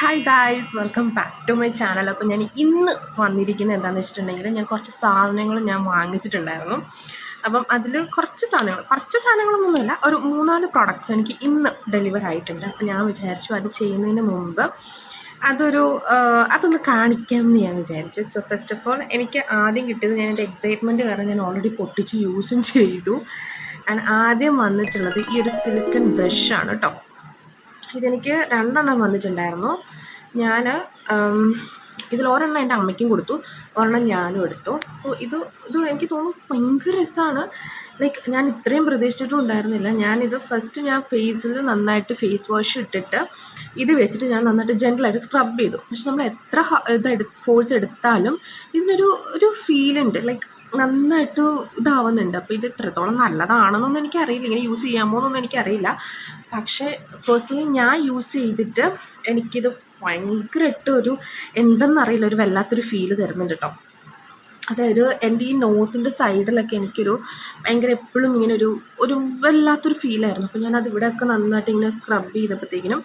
Hi guys, welcome back to my channel. അപ്പോൾ ഞാൻ ഇന്ന് വന്നിരിക്കുന്നത് എന്താണെന്ന് വെച്ചിട്ടുണ്ടെങ്കിൽ ഞാൻ കുറച്ച് സാധനങ്ങൾ ഞാൻ വാങ്ങിച്ചിട്ടുണ്ടായിരുന്നു. അപ്പം അതിൽ കുറച്ച് സാധനങ്ങളൊന്നുമില്ല, ഒരു 3-4 പ്രോഡക്റ്റ്സ് എനിക്ക് ഇന്ന് ഡെലിവർ ആയിട്ടുണ്ട്. അപ്പോൾ ഞാൻ വിചാരിച്ചു അത് ചെയ്യുന്നതിന് മുമ്പ് അതൊന്ന് കാണിക്കാം എന്ന് ഞാൻ വിചാരിച്ചു. സോ ഫസ്റ്റ് ഓഫ് ഓൾ എനിക്ക് ആദ്യം കിട്ടിയത്, ഞാൻ എൻ്റെ എക്സൈറ്റ്മെൻറ്റ് കാരണം ഞാൻ ഓൾറെഡി പൊട്ടിച്ച് യൂസും ചെയ്തു. ആൻഡ് ആദ്യം വന്നിട്ടുള്ളത് ഈ ഒരു സിലിക്കൺ ബ്രഷാണ് കേട്ടോ. ഇതെനിക്ക് 2 വന്നിട്ടുണ്ടായിരുന്നു. ഞാൻ ഇതിൽ ഒരെണ്ണം എൻ്റെ അമ്മയ്ക്കും കൊടുത്തു, ഒരെണ്ണം ഞാനും എടുത്തു. സോ ഇത് എനിക്ക് തോന്നുന്നു ഭയങ്കര രസമാണ്. ലൈക്ക് ഞാൻ ഇത്രയും പ്രതീക്ഷിച്ചിട്ടും ഉണ്ടായിരുന്നില്ല. ഞാനിത് ഫസ്റ്റ് ഞാൻ ഫേസിൽ നന്നായിട്ട് ഫേസ് വാഷ് ഇട്ടിട്ട് ഇത് വെച്ചിട്ട് ഞാൻ നന്നായിട്ട് ജെൻറ്റിലായിട്ട് സ്ക്രബ് ചെയ്തു. പക്ഷെ നമ്മൾ എത്ര ഫോഴ്സ് എടുത്താലും ഇതിനൊരു ഫീലുണ്ട്, ലൈക്ക് നന്നായിട്ട് ഇതാവുന്നുണ്ട്. അപ്പോൾ ഇത് എത്രത്തോളം നല്ലതാണെന്നൊന്നും എനിക്കറിയില്ല, ഇങ്ങനെ യൂസ് ചെയ്യാമോ എന്നൊന്നും എനിക്കറിയില്ല. പക്ഷേ പേഴ്സണലി ഞാൻ യൂസ് ചെയ്തിട്ട് എനിക്കിത് ഭയങ്കരമായിട്ട് എന്തെന്നറിയില്ല, ഒരു വല്ലാത്തൊരു ഫീല് തരുന്നുണ്ട് കേട്ടോ. അതായത് എൻ്റെ ഈ നോസിൻ്റെ സൈഡിലൊക്കെ എനിക്കൊരു ഭയങ്കര എപ്പോഴും ഇങ്ങനെ ഒരു വല്ലാത്തൊരു ഫീലായിരുന്നു. അപ്പോൾ ഞാനത് ഇവിടെയൊക്കെ നന്നായിട്ട് ഇങ്ങനെ സ്ക്രബ് ചെയ്തപ്പോഴത്തേക്കിനും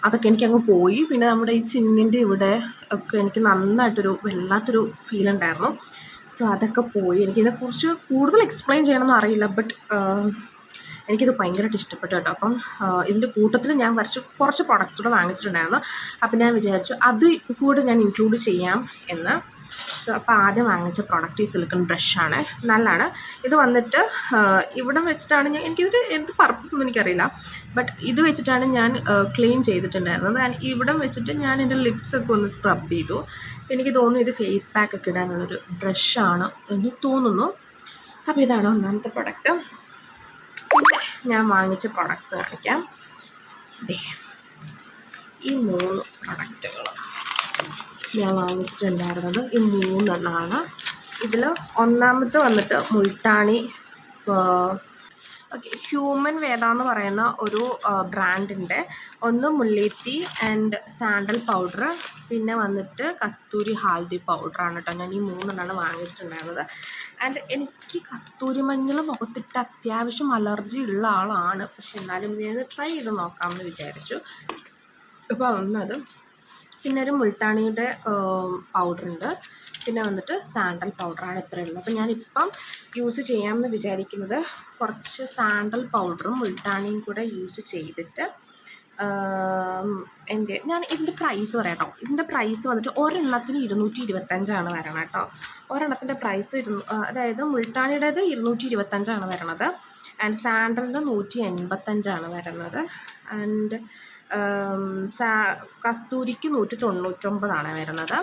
അതൊക്കെ എനിക്കങ്ങ് പോയി. പിന്നെ നമ്മുടെ ഈ ചിന്നിൻ്റെ ഇവിടെ ഒക്കെ എനിക്ക് നന്നായിട്ടൊരു വല്ലാത്തൊരു ഫീലുണ്ടായിരുന്നു. സോ അതൊക്കെ പോയി. എനിക്കിതിനെക്കുറിച്ച് കൂടുതൽ എക്സ്പ്ലെയിൻ ചെയ്യണമെന്ന് അറിയില്ല, ബട്ട് എനിക്കിത് ഭയങ്കരമായിട്ട് ഇഷ്ടപ്പെട്ടു കേട്ടോ. അപ്പം ഇതിൻ്റെ കൂട്ടത്തിൽ ഞാൻ കുറച്ച് പ്രൊഡക്ട്സ് കൂടെ വാങ്ങിച്ചിട്ടുണ്ടായിരുന്നു. അപ്പം ഞാൻ വിചാരിച്ചു അത് കൂടെ ഞാൻ ഇൻക്ലൂഡ് ചെയ്യാം എന്ന്. സോ അപ്പോൾ ആദ്യം വാങ്ങിച്ച പ്രൊഡക്റ്റ് ഈ സിലിക്കൺ ബ്രഷാണ്. നല്ലതാണ്. ഇത് വന്നിട്ട് ഇവിടെ വെച്ചിട്ടാണ് എനിക്കിതിൻ്റെ എന്ത് പർപ്പസ് ഒന്നും എനിക്കറിയില്ല, ബട്ട് ഇത് വെച്ചിട്ടാണ് ഞാൻ ക്ലീൻ ചെയ്തിട്ടുണ്ടായിരുന്നത്. ആൻഡ് ഇവിടം വെച്ചിട്ട് ഞാൻ എൻ്റെ ലിപ്സൊക്കെ ഒന്ന് സ്ക്രബ് ചെയ്തു. എനിക്ക് തോന്നുന്നു ഇത് ഫേസ് പാക്ക് ഒക്കെ ഇടാനുള്ളൊരു ബ്രഷാണ് എന്ന് തോന്നുന്നു. അപ്പോൾ ഇതാണ് ഒന്നാമത്തെ പ്രൊഡക്റ്റ്. പിന്നെ ഞാൻ വാങ്ങിച്ച പ്രൊഡക്ട്സ് കാണിക്കാം. ഈ 3 പ്രൊഡക്റ്റുകൾ ഞാൻ വാങ്ങിച്ചിട്ടുണ്ടായിരുന്നത് ഈ 3 ഇതിൽ ഒന്നാമത്തെ വന്നിട്ട് മുൾട്ടാണി ഹ്യൂമൻ വേദ എന്ന് പറയുന്ന ഒരു ബ്രാൻഡിൻ്റെ ഒന്ന് മുല്ലേത്തി ആൻഡ് സാൻഡൽ പൗഡർ, പിന്നെ വന്നിട്ട് കസ്തൂരി ഹാൽദി പൗഡറാണ് കേട്ടോ. ഞാൻ ഈ 3 വാങ്ങിച്ചിട്ടുണ്ടായിരുന്നത്. ആൻഡ് എനിക്ക് കസ്തൂരി മഞ്ഞൾ മുഖത്തിട്ട് അത്യാവശ്യം അലർജി ഉള്ള ആളാണ്, പക്ഷെ എന്നാലും ഞാൻ ട്രൈ ചെയ്ത് നോക്കാമെന്ന് വിചാരിച്ചു. അപ്പോൾ ഒന്നത്, പിന്നെ ഒരു മുൾട്ടാണിയുടെ പൗഡറുണ്ട്, പിന്നെ വന്നിട്ട് സാൻഡൽ പൗഡറാണ് ഇത്രയുള്ളത്. അപ്പോൾ ഞാനിപ്പം യൂസ് ചെയ്യാമെന്ന് വിചാരിക്കുന്നത് കുറച്ച് സാൻഡൽ പൗഡറും മുൾട്ടാണിയും കൂടെ യൂസ് ചെയ്തിട്ട് ഞാൻ ഇതിൻ്റെ പ്രൈസ് പറയാം കേട്ടോ. ഇതിൻ്റെ പ്രൈസ് വന്നിട്ട് ഒരെണ്ണത്തിന് 225 വരണം കേട്ടോ. ഒരെണ്ണത്തിൻ്റെ പ്രൈസ് അതായത് മുൾട്ടാണിയുടേത് 225 വരണത്, ആൻഡ് സാൻഡലിൻ്റെ 185 വരുന്നത്, ആൻഡ് കസ്തൂരിക്ക് 199 വരുന്നത്.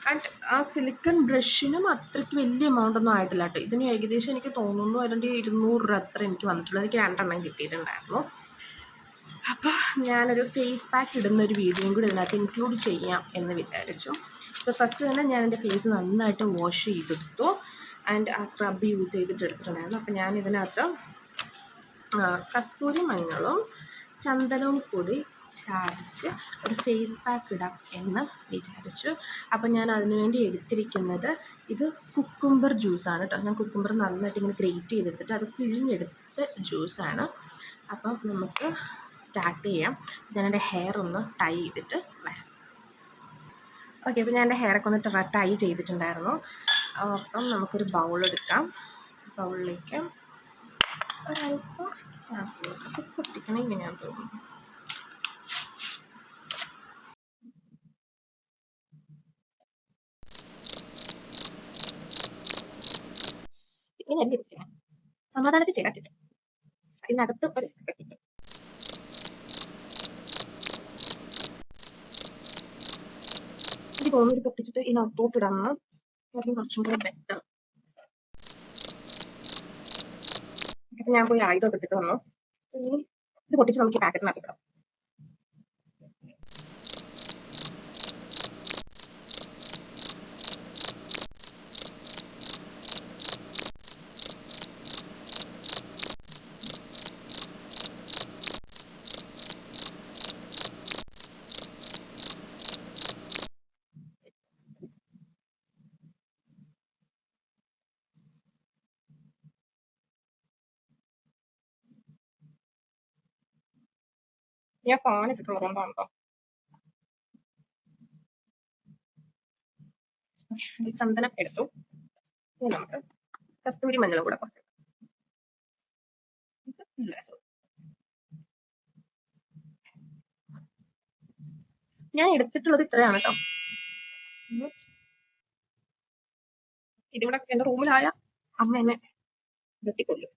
ആൻഡ് ആ സിലിക്കൺ ബ്രഷിനും അത്രയ്ക്ക് വലിയ എമൗണ്ടൊന്നും ആയിട്ടില്ല കേട്ടോ. ഇതിന് ഏകദേശം എനിക്ക് തോന്നുന്നു അതിൻ്റെ 200 അത്ര എനിക്ക് വന്നിട്ടുള്ളത്. എനിക്ക് 2 കിട്ടിയിട്ടുണ്ടായിരുന്നു. അപ്പോൾ ഞാനൊരു ഫേസ് പാക്ക് ഇടുന്നൊരു വീഡിയോയും കൂടി ഇതിനകത്ത് ഇൻക്ലൂഡ് ചെയ്യാം എന്ന് വിചാരിച്ചു. സോ ഫസ്റ്റ് തന്നെ ഞാൻ എൻ്റെ ഫേസ് നന്നായിട്ട് വാഷ് ചെയ്തെടുത്തു, ആൻഡ് ആ സ്ക്രബ് യൂസ് ചെയ്തിട്ട് എടുത്തിട്ടുണ്ടായിരുന്നു. അപ്പോൾ ഞാൻ ഇതിനകത്ത് കസ്തൂരി മഞ്ഞളും ചന്ദനവും കൂടി ചാർച്ച് ഒരു ഫേസ് പാക്ക് ഇടാം എന്ന് വിചാരിച്ചു. അപ്പം ഞാൻ അതിനു വേണ്ടി എടുത്തിരിക്കുന്നത് ഇത് കുക്കുംബർ ജ്യൂസാണ് കേട്ടോ. ഞാൻ കുക്കുംബർ നന്നായിട്ട് ഇങ്ങനെ ഗ്രേറ്റ് ചെയ്തെടുത്തിട്ട് അത് പിഴിഞ്ഞെടുത്ത ജ്യൂസാണ്. അപ്പം നമുക്ക് സ്റ്റാർട്ട് ചെയ്യാം. ഞാൻ എൻ്റെ ഹെയർ ഒന്ന് ടൈ ചെയ്തിട്ട് വരാം. ഓക്കെ, അപ്പോൾ ഞാൻ എൻ്റെ ഹെയറൊക്കെ ഒന്ന് ടൈ ചെയ്തിട്ടുണ്ടായിരുന്നു. അപ്പം നമുക്കൊരു ബൗളെടുക്കാം. ബൗളിലേക്ക് ഒരല്പം സാമ്പിൾ അത് പൊട്ടിക്കണം, ഇങ്ങനെയാണെന്ന് തോന്നുന്നു. ഇങ്ങനെ അല്ലേ പൊട്ടിക്കണം, സമാധാനത്തിൽ ചെയ്താൽ കിട്ടും. ഇതിനകത്ത് ഒരു കിട്ടും. എനിക്ക് തോന്നുന്നു ഇത് പൊട്ടിച്ചിട്ട് ഇതിനകത്തോട്ടിടാമെന്ന്, കാരണം കുറച്ചും കൂടെ ബെറ്റർ. അപ്പം ഞാൻ പോയി ആയുധം എടുത്തിട്ട് വന്നു. ഇനി ഇത് പൊട്ടിച്ച് നമുക്ക് പാക്കറ്റിനകത്ത് ഇടാം. ഞാൻ ഫാൻ ഇട്ടിട്ടുള്ളതുകൊണ്ടാണ് കേട്ടോ. ചന്ദനം എടുത്തു. ഇനി നമുക്ക് കസ്തൂരി മഞ്ഞൾ കൂടെ കുറച്ച്. ഞാൻ എടുത്തിട്ടുള്ളത് ഇത്രയാണ് കേട്ടോ. ഇതിവിടെ എന്റെ റൂമിലായ അമ്മ എന്നെ വെട്ടിക്കൊല്ലും.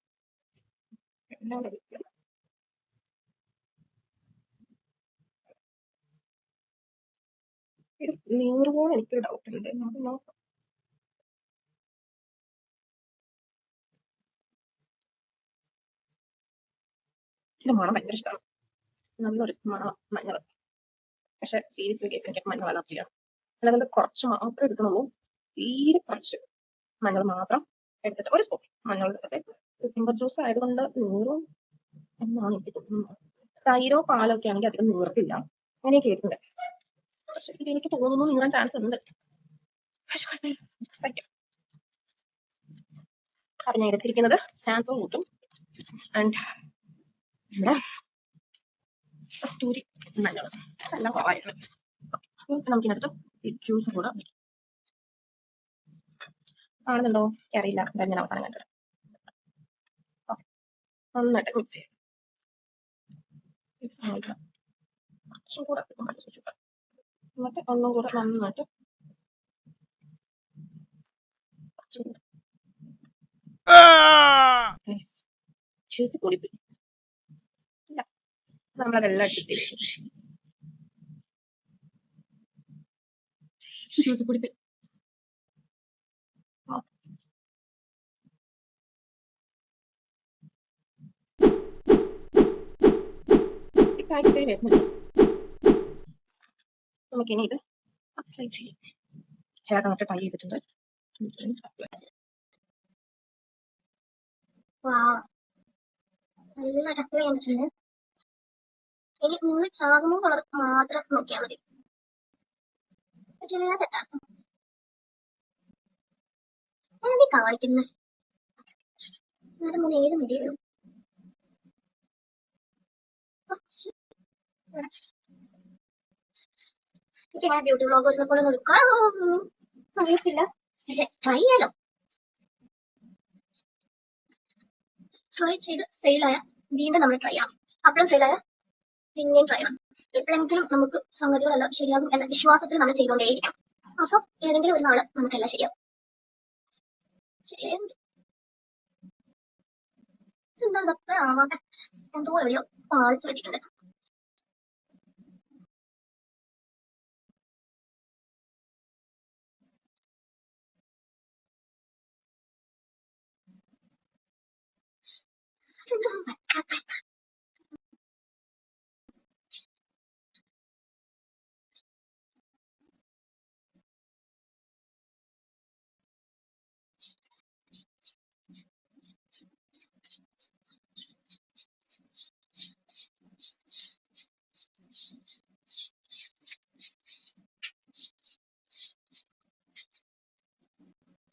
ഇത് നീറുപോലെ എനിക്കൊരു ഡൗട്ട് ഉണ്ട്. നമുക്ക് നോക്കാം. ഇതിന്റെ മണം ഭയങ്കര ഇഷ്ടമാണ്. നല്ലൊരു മണം മഞ്ഞൾ. പക്ഷെ സീരിയസ്ലി കേസ് എനിക്ക് മഞ്ഞൾ അലർജിയാണ്. അതുകൊണ്ട് കുറച്ച് മാത്രം എടുക്കണമോ, തീരെ കുറച്ച് മഞ്ഞൾ മാത്രം എടുത്തിട്ട് ഒരു സ്പൂൺ മഞ്ഞൾ എടുത്തിട്ട് കുക്കുംബർ ജ്യൂസ് ആയതുകൊണ്ട് നീറും എന്നാണ് എനിക്ക് തോന്നുന്നത്. തൈരോ പാലോ ഒക്കെ ആണെങ്കിൽ അധികം നീർത്തില്ല, അങ്ങനെ കേട്ടിട്ടുണ്ട്. പക്ഷെ ഇത് എനിക്ക് തോന്നുന്നു നീറാൻ ചാൻസ് ഉണ്ട്. പക്ഷെ കുഴപ്പമില്ല. അപ്പൊ ഞാൻ എടുത്തിരിക്കുന്നത് സാൻസോ കൂട്ടും ആൻഡ് ഇവിടെ കസ്തൂരി മഞ്ഞൾ എല്ലാം കുറവായിരുന്നു. നമുക്കിനകത്ത് ഈ ജ്യൂസും കൂടെ ആണെന്നുണ്ടോ അറിയില്ല. എന്തായാലും ഞാൻ അവസാനം കാണിച്ചത്. നന്നായിട്ട് മിക്സ് ചെയ്യാം. കുറച്ചും കൂടെ എന്നിട്ട് ഒന്നും കൂടെ നന്നായിട്ട് ജ്യൂസ് പൊടിപ്പോയി. നമ്മളതെല്ലാം അഡ്ജസ്റ്റ് ചെയ്തു. ജ്യൂസ് പൊടിപ്പോയി. വരുന്നുണ്ട്. നമുക്കിനി ഇത് അപ്ലൈ ചെയ്യാം. ഹെയർ നന്നായിട്ട് ടൈ ചെയ്തിട്ടുണ്ട്. നന്നായിട്ട് അപ്ലൈ ചെയ്തിട്ടുണ്ട്. ഇനി നിങ്ങൾ ചാകുമ്പോൾ കളർ മാത്രം നോക്കിയാൽ മതി. സെറ്റാണ്. ഞാനെന്തീ കാണിക്കുന്നത്? 7 മിനിറ്റ് എനിക്ക് ബ്യൂട്ടി വ്ളോഗേഴ്സിനെ പോലെ എടുക്കാൻ അറിയത്തില്ല. പക്ഷെ ട്രൈ ചെയ്യാലോ. ട്രൈ ചെയ്ത് ഫെയിലായ വീണ്ടും നമ്മൾ ട്രൈ ചെയ്യണം. അപ്പോഴും ഫെയിലായ പിന്നെയും ട്രൈ ചെയ്യണം. എപ്പോഴെങ്കിലും നമുക്ക് സംഗതികളെല്ലാം ശരിയാകും എന്ന വിശ്വാസത്തിൽ നമ്മൾ ചെയ്തുകൊണ്ടേയിരിക്കണം. അപ്പൊ ഏതെങ്കിലും ഒരു നാള് നമുക്കെല്ലാം ശരിയാവും. ശരിയായി എന്താണ് ഇതൊക്കെ ആവാതെ എന്തോ എവിടെയോ പാളിച്ചു പറ്റിയിട്ടുണ്ട്.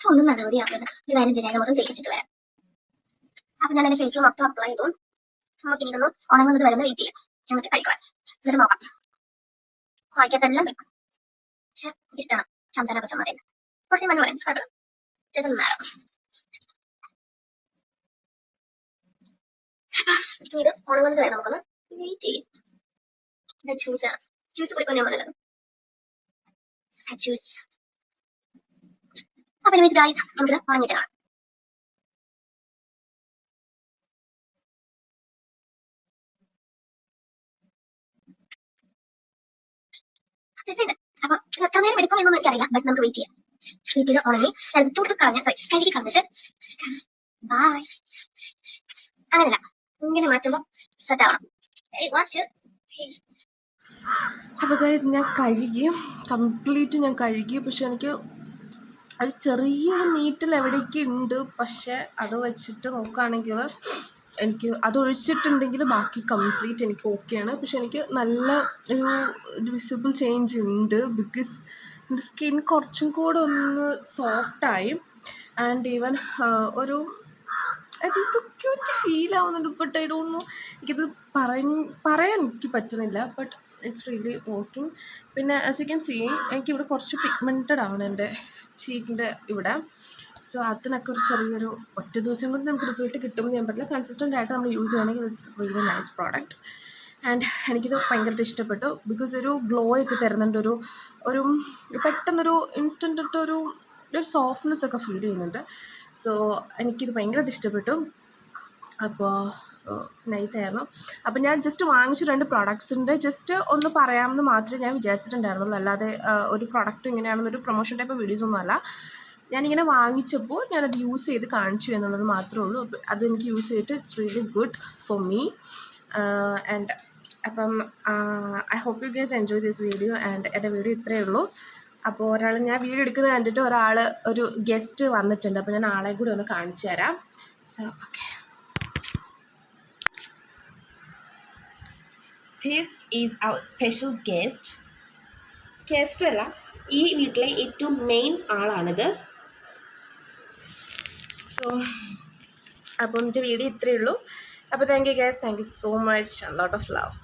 ഒന്നും നടപടിയാവുന്നത്. ഒരു കാര്യം ചെയ്യാൻ മൊത്തം തേച്ചിട്ട് വരാം. അപ്പൊ ഞാൻ എന്റെ ഫേസിൽ മൊത്തം അപ്ലൈ ചെയ്തു. നമുക്ക് ഇനി ഇതൊന്ന് ഉണങ്ങുന്നത് വരുന്ന വെയിറ്റ് ചെയ്യാം. എന്നിട്ട് കഴിക്കാം. എന്നിട്ട് നോക്കാം. വായിക്കാത്തെല്ലാം വെക്കും. പക്ഷെ എനിക്കിഷ്ടമാണ് ചന്ദനൊക്കെ ചുമതല. കുറച്ച് മഞ്ഞ പറയും കേട്ടോ. ഇത് ഉണങ്ങുന്നത് വരെ നമുക്കൊന്ന് വെയിറ്റ് ചെയ്യും. ജ്യൂസാണ്. ജ്യൂസ് കുടിക്കാൻ ഞാൻ വന്നത്. ജ്യൂസ്. അപ്പൊ ഗൈസ് നമുക്കിത് ഉണങ്ങിയിട്ട് കാണാം. അപ്പൊ എത്ര നേരം എടുക്കും എന്നൊന്നും എനിക്കറിയില്ല. ബട്ട് നമുക്ക് വെയിറ്റ് ചെയ്യാം. വീട്ടിൽ ഉണങ്ങി തൂത്ത് കളഞ്ഞ കഴുകി കളഞ്ഞിട്ട് ബായ്. അങ്ങനെയല്ല, ഇങ്ങനെ മാറ്റുമ്പോ സെറ്റ് ആവണം. അപ്പൊ ഗൈസ് ഞാൻ കഴുകി, കംപ്ലീറ്റ് ഞാൻ കഴുകി. പക്ഷെ എനിക്ക് അത് ചെറിയൊരു നീറ്റൽ എവിടേക്ക് ഉണ്ട്. പക്ഷെ അത് വെച്ചിട്ട് നോക്കുകയാണെങ്കിൽ എനിക്ക് അതൊഴിച്ചിട്ടുണ്ടെങ്കിൽ ബാക്കി കംപ്ലീറ്റ് എനിക്ക് ഓക്കെയാണ്. പക്ഷെ എനിക്ക് നല്ല ഒരു വിസിബിൾ ചേഞ്ച് ഉണ്ട്. ബിക്കോസ് എൻ്റെ സ്കിൻ കുറച്ചും കൂടെ ഒന്ന് സോഫ്റ്റായി. ആൻഡ് ഈവൻ ഒരു എന്തൊക്കെയോ എനിക്ക് ഫീൽ ആവുന്നുണ്ട്. ബട്ട് ഐ ഡോണ്ട് നോ, എനിക്കിത് പറയാൻ എനിക്ക് പറ്റുന്നില്ല. But it's really working. പിന്നെ ആസ് യു ക്യാൻ സീ എനിക്കിവിടെ കുറച്ച് പിഗ്മെൻറ്റഡ് ആണ് എൻ്റെ ചീക്കിൻ്റെ ഇവിടെ. സോ അതിനൊക്കെ ഒരു ചെറിയൊരു ഒറ്റ ദിവസം കൊണ്ട് നമുക്ക് റിസൾട്ട് കിട്ടുമെന്ന് ഞാൻ പറ്റില്ല. കൺസിസ്റ്റൻ്റ് ആയിട്ട് നമ്മൾ യൂസ് ചെയ്യണമെങ്കിൽ it's really nice product. And എനിക്കിത് ഭയങ്കരമായിട്ട് ഇഷ്ടപ്പെട്ടു. ബിക്കോസ് ഒരു ഗ്ലോ ഒക്കെ തരുന്നുണ്ട്, ഒരു പെട്ടെന്നൊരു ഇൻസ്റ്റൻ്റ് ഒരു സോഫ്റ്റ്നെസ് ഒക്കെ ഫീൽ ചെയ്യുന്നുണ്ട്. സോ എനിക്കിത് ഭയങ്കരമായിട്ട് ഇഷ്ടപ്പെട്ടു. അപ്പോൾ നൈസായിരുന്നു. അപ്പോൾ ഞാൻ ജസ്റ്റ് വാങ്ങിച്ച 2 പ്രോഡക്ട്സിൻ്റെ ജസ്റ്റ് ഒന്ന് പറയാമെന്ന് മാത്രമേ ഞാൻ വിചാരിച്ചിട്ടുണ്ടായിരുന്നുള്ളൂ. അല്ലാതെ ഒരു പ്രൊഡക്റ്റ് ഇങ്ങനെയാണെന്നൊരു പ്രൊമോഷൻ ടൈപ്പ് വീഡിയോസൊന്നും അല്ല. ഞാനിങ്ങനെ വാങ്ങിച്ചപ്പോൾ ഞാനത് യൂസ് ചെയ്ത് കാണിച്ചു എന്നുള്ളത് മാത്രമേ ഉള്ളൂ. അതെനിക്ക് യൂസ് ചെയ്തിട്ട് it's really good for me. And അപ്പം I hope you guys enjoy this video. And എൻ്റെ വീഡിയോ ഇത്രയേ ഉള്ളൂ. അപ്പോൾ ഞാൻ വീഡിയോ എടുക്കുന്നത് കണ്ടിട്ട് ഒരു ഗസ്റ്റ് വന്നിട്ടുണ്ട്. അപ്പോൾ ഞാൻ ആളെ കൂടി ഒന്ന് കാണിച്ചു തരാം. So okay, this is our special guest അല്ല, ഈ വീട്ടിലെ ഏറ്റവും മെയിൻ ആളാണിത്. സോ അപ്പം എൻ്റെ വീഡിയോ ഇത്രയേ ഉള്ളൂ. അപ്പോൾ thank you guys, thank you so much, lot of love.